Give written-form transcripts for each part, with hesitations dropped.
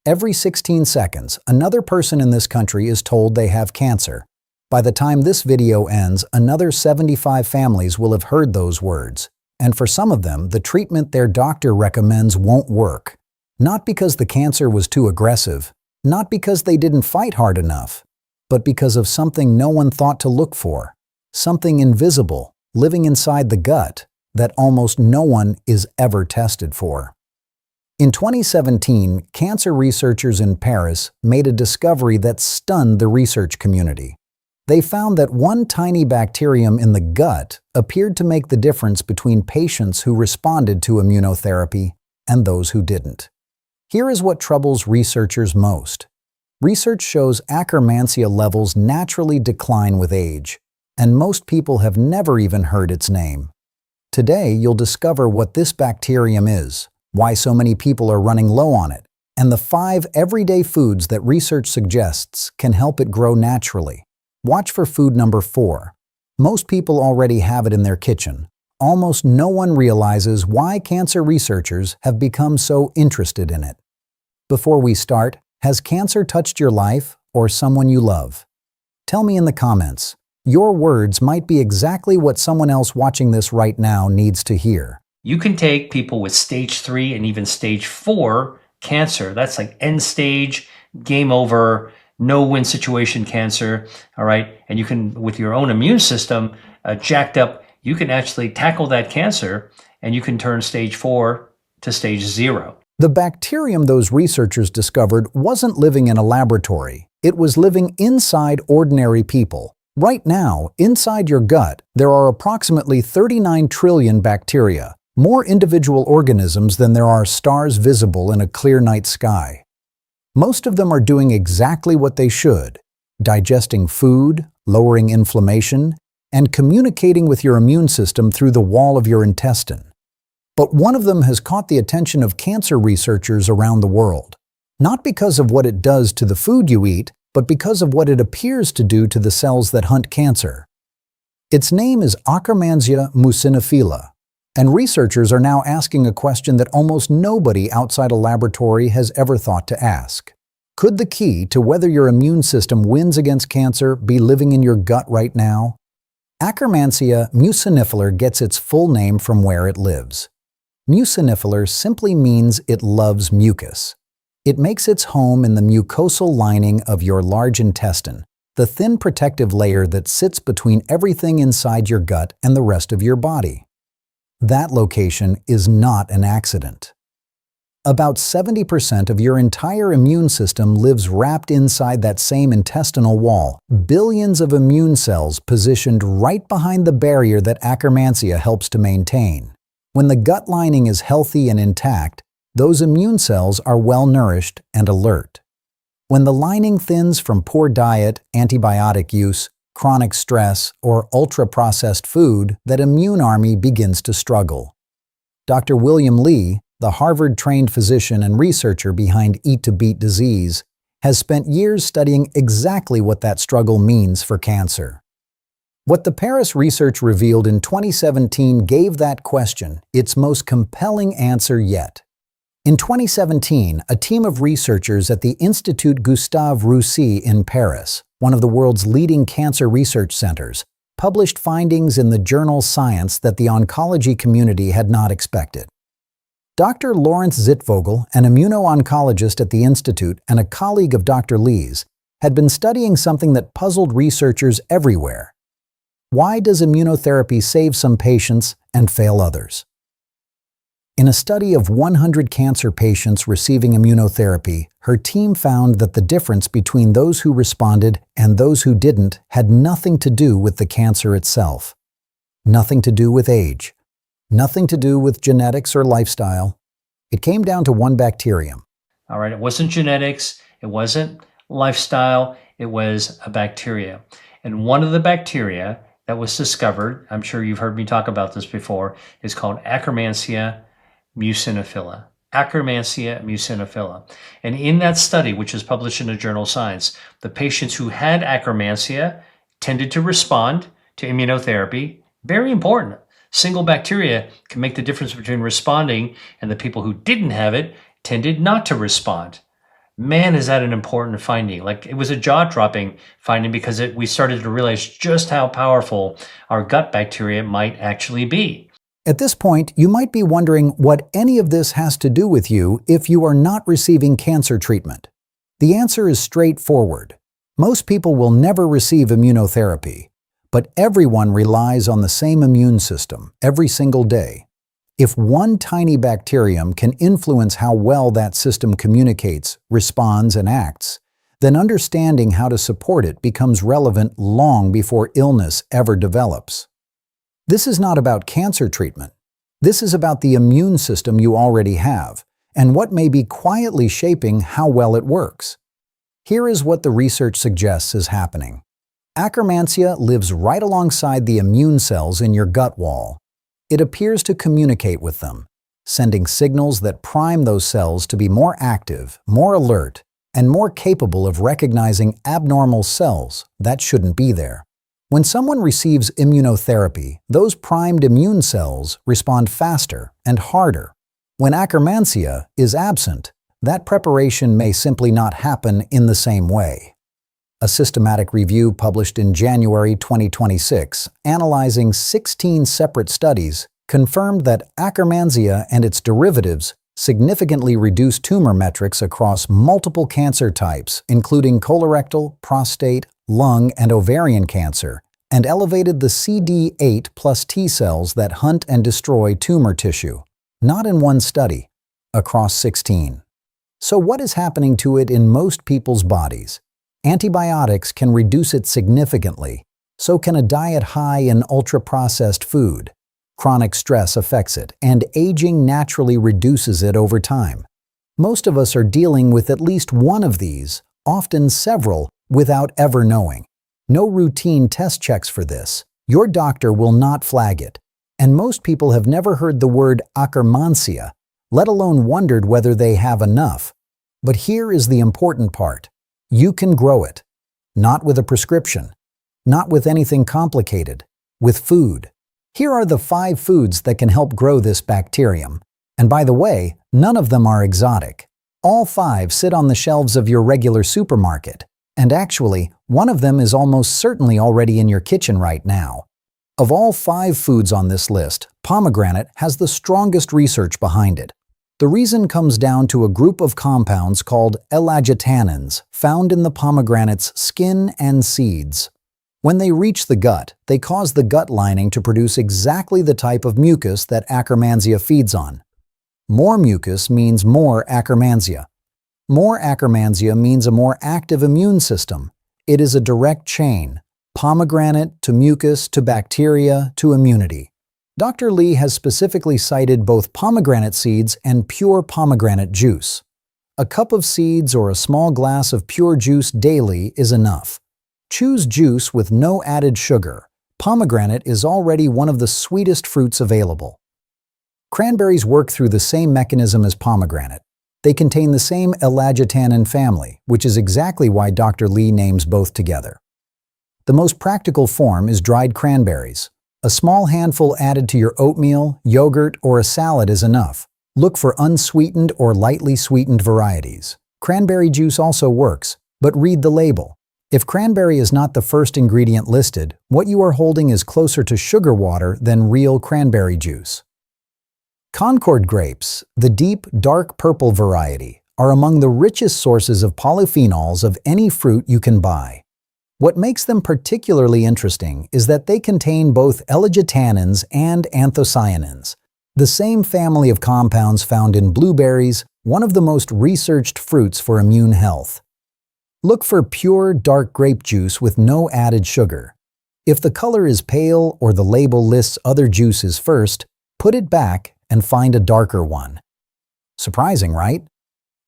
Every 16 seconds, another person in this country is told they have cancer. By the time this video ends, another 75 families will have heard those words. And for some of them, the treatment their doctor recommends won't work. Not because the cancer was too aggressive, not because they didn't fight hard enough, but because of something no one thought to look for, something invisible, living inside the gut, that almost no one is ever tested for. In 2017, cancer researchers in Paris made a discovery that stunned the research community. They found that one tiny bacterium in the gut appeared to make the difference between patients who responded to immunotherapy and those who didn't. Here is what troubles researchers most. Research shows Akkermansia levels naturally decline with age, and most people have never even heard its name. Today, you'll discover what this bacterium is, why so many people are running low on it, and the 5 everyday foods that research suggests can help it grow naturally. Watch for food number 4. Most people already have it in their kitchen. Almost no one realizes why cancer researchers have become so interested in it. Before we start, has cancer touched your life or someone you love? Tell me in the comments. Your words might be exactly what someone else watching this right now needs to hear. You can take people with stage 3 and even stage 4 cancer. That's like end stage, game over, no-win situation cancer, all right? And you can, with your own immune system jacked up, you can actually tackle that cancer and you can turn stage 4 to stage 0. The bacterium those researchers discovered wasn't living in a laboratory. It was living inside ordinary people. Right now, inside your gut, there are approximately 39 trillion bacteria, more individual organisms than there are stars visible in a clear night sky. Most of them are doing exactly what they should, digesting food, lowering inflammation, and communicating with your immune system through the wall of your intestine. But one of them has caught the attention of cancer researchers around the world, not because of what it does to the food you eat, but because of what it appears to do to the cells that hunt cancer. Its name is Akkermansia muciniphila, and researchers are now asking a question that almost nobody outside a laboratory has ever thought to ask. Could the key to whether your immune system wins against cancer be living in your gut right now? Akkermansia muciniphila gets its full name from where it lives. Muciniphila simply means it loves mucus. It makes its home in the mucosal lining of your large intestine, the thin protective layer that sits between everything inside your gut and the rest of your body. That location is not an accident. About 70% of your entire immune system lives wrapped inside that same intestinal wall, billions of immune cells positioned right behind the barrier that Akkermansia helps to maintain. When the gut lining is healthy and intact, those immune cells are well-nourished and alert. When the lining thins from poor diet, antibiotic use, chronic stress, or ultra-processed food, that immune army begins to struggle. Dr. William Li, the Harvard-trained physician and researcher behind Eat to Beat disease, has spent years studying exactly what that struggle means for cancer. What the Paris research revealed in 2017 gave that question its most compelling answer yet. In 2017, a team of researchers at the Institut Gustave Roussy in Paris, one of the world's leading cancer research centers, published findings in the journal Science that the oncology community had not expected. Dr. Lawrence Zitvogel, an immuno-oncologist at the institute and a colleague of Dr. Li's, had been studying something that puzzled researchers everywhere. Why does immunotherapy save some patients and fail others? In a study of 100 cancer patients receiving immunotherapy, her team found that the difference between those who responded and those who didn't had nothing to do with the cancer itself. Nothing to do with age. Nothing to do with genetics or lifestyle. It came down to one bacterium. All right, it wasn't genetics, it wasn't lifestyle, it was a bacteria. And one of the bacteria that was discovered, I'm sure you've heard me talk about this before, is called Akkermansia muciniphila. Akkermansia muciniphila. And in that study, which is published in the journal Science, the patients who had Akkermansia tended to respond to immunotherapy. Very important. Single bacteria can make the difference between responding, and the people who didn't have it tended not to respond. Man, is that an important finding. Like it was a jaw-dropping finding because we started to realize just how powerful our gut bacteria might actually be. At this point, you might be wondering what any of this has to do with you if you are not receiving cancer treatment. The answer is straightforward. Most people will never receive immunotherapy, but everyone relies on the same immune system every single day. If one tiny bacterium can influence how well that system communicates, responds, and acts, then understanding how to support it becomes relevant long before illness ever develops. This is not about cancer treatment. This is about the immune system you already have, and what may be quietly shaping how well it works. Here is what the research suggests is happening. Akkermansia lives right alongside the immune cells in your gut wall. It appears to communicate with them, sending signals that prime those cells to be more active, more alert, and more capable of recognizing abnormal cells that shouldn't be there. When someone receives immunotherapy, those primed immune cells respond faster and harder. When Akkermansia is absent, that preparation may simply not happen in the same way. A systematic review published in January 2026, analyzing 16 separate studies, confirmed that Akkermansia and its derivatives significantly reduced tumor metrics across multiple cancer types, including colorectal, prostate, lung, and ovarian cancer, and elevated the CD8 plus T cells that hunt and destroy tumor tissue. Not in one study, across 16. So what is happening to it in most people's bodies? Antibiotics can reduce it significantly. So can a diet high in ultra-processed food. Chronic stress affects it, and aging naturally reduces it over time. Most of us are dealing with at least one of these, often several, without ever knowing. No routine test checks for this. Your doctor will not flag it. And most people have never heard the word Akkermansia, let alone wondered whether they have enough. But here is the important part. You can grow it. Not with a prescription. Not with anything complicated. With food. Here are the 5 foods that can help grow this bacterium. And by the way, none of them are exotic. All 5 sit on the shelves of your regular supermarket. And actually, one of them is almost certainly already in your kitchen right now. Of all 5 foods on this list, pomegranate has the strongest research behind it. The reason comes down to a group of compounds called elagitannins found in the pomegranate's skin and seeds. When they reach the gut, they cause the gut lining to produce exactly the type of mucus that Akkermansia feeds on. More mucus means more Akkermansia. More Akkermansia means a more active immune system. It is a direct chain. Pomegranate to mucus to bacteria to immunity. Dr. Lee has specifically cited both pomegranate seeds and pure pomegranate juice. A cup of seeds or a small glass of pure juice daily is enough. Choose juice with no added sugar. Pomegranate is already one of the sweetest fruits available. Cranberries work through the same mechanism as pomegranate. They contain the same elagitannin family, which is exactly why Dr. Lee names both together. The most practical form is dried cranberries. A small handful added to your oatmeal, yogurt, or a salad is enough. Look for unsweetened or lightly sweetened varieties. Cranberry juice also works, but read the label. If cranberry is not the first ingredient listed, what you are holding is closer to sugar water than real cranberry juice. Concord grapes, the deep, dark purple variety, are among the richest sources of polyphenols of any fruit you can buy. What makes them particularly interesting is that they contain both elagitannins and anthocyanins, the same family of compounds found in blueberries, one of the most researched fruits for immune health. Look for pure, dark grape juice with no added sugar. If the color is pale or the label lists other juices first, put it back and find a darker one. Surprising, right?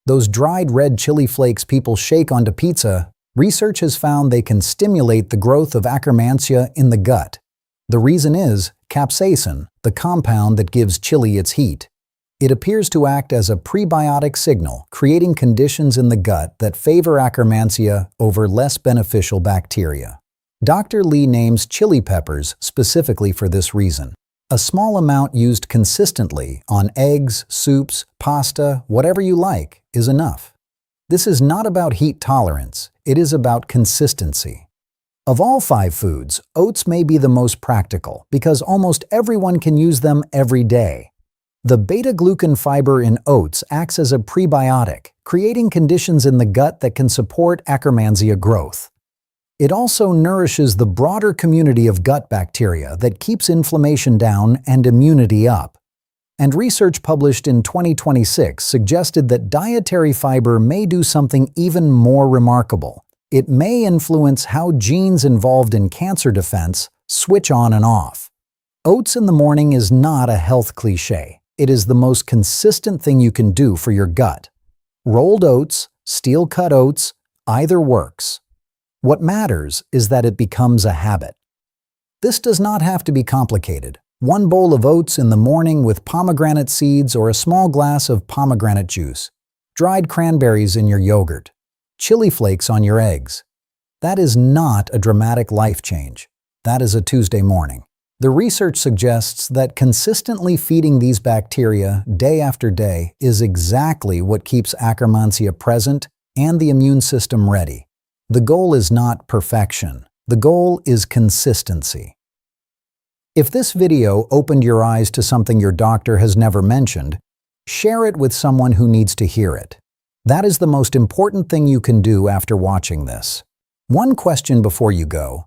Those dried red chili flakes people shake onto pizza, research has found they can stimulate the growth of Akkermansia in the gut. The reason is capsaicin, the compound that gives chili its heat. It appears to act as a prebiotic signal, creating conditions in the gut that favor Akkermansia over less beneficial bacteria. Dr. Lee names chili peppers specifically for this reason. A small amount used consistently on eggs, soups, pasta, whatever you like, is enough. This is not about heat tolerance, it is about consistency. Of all 5 foods, oats may be the most practical because almost everyone can use them every day. The beta-glucan fiber in oats acts as a prebiotic, creating conditions in the gut that can support Akkermansia growth. It also nourishes the broader community of gut bacteria that keeps inflammation down and immunity up. And research published in 2026 suggested that dietary fiber may do something even more remarkable. It may influence how genes involved in cancer defense switch on and off. Oats in the morning is not a health cliché. It is the most consistent thing you can do for your gut. Rolled oats, steel-cut oats, either works. What matters is that it becomes a habit. This does not have to be complicated. 1 bowl of oats in the morning with pomegranate seeds or a small glass of pomegranate juice. Dried cranberries in your yogurt. Chili flakes on your eggs. That is not a dramatic life change. That is a Tuesday morning. The research suggests that consistently feeding these bacteria day after day is exactly what keeps Akkermansia present and the immune system ready. The goal is not perfection. The goal is consistency. If this video opened your eyes to something your doctor has never mentioned, share it with someone who needs to hear it. That is the most important thing you can do after watching this. One question before you go.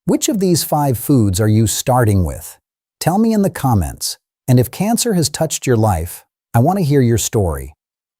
Which of these 5 foods are you starting with? Tell me in the comments. And if cancer has touched your life, I want to hear your story.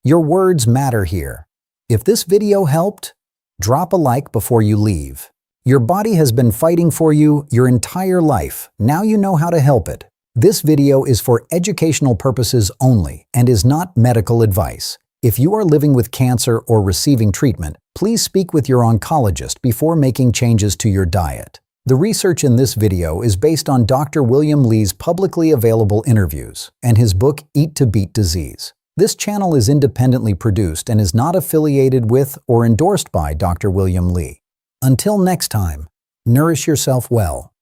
Your words matter here. If this video helped, drop a like before you leave. Your body has been fighting for you your entire life. Now you know how to help it. This video is for educational purposes only and is not medical advice. If you are living with cancer or receiving treatment, please speak with your oncologist before making changes to your diet. The research in this video is based on Dr. William Li's publicly available interviews and his book Eat to Beat Disease. This channel is independently produced and is not affiliated with or endorsed by Dr. William Li. Until next time, nourish yourself well.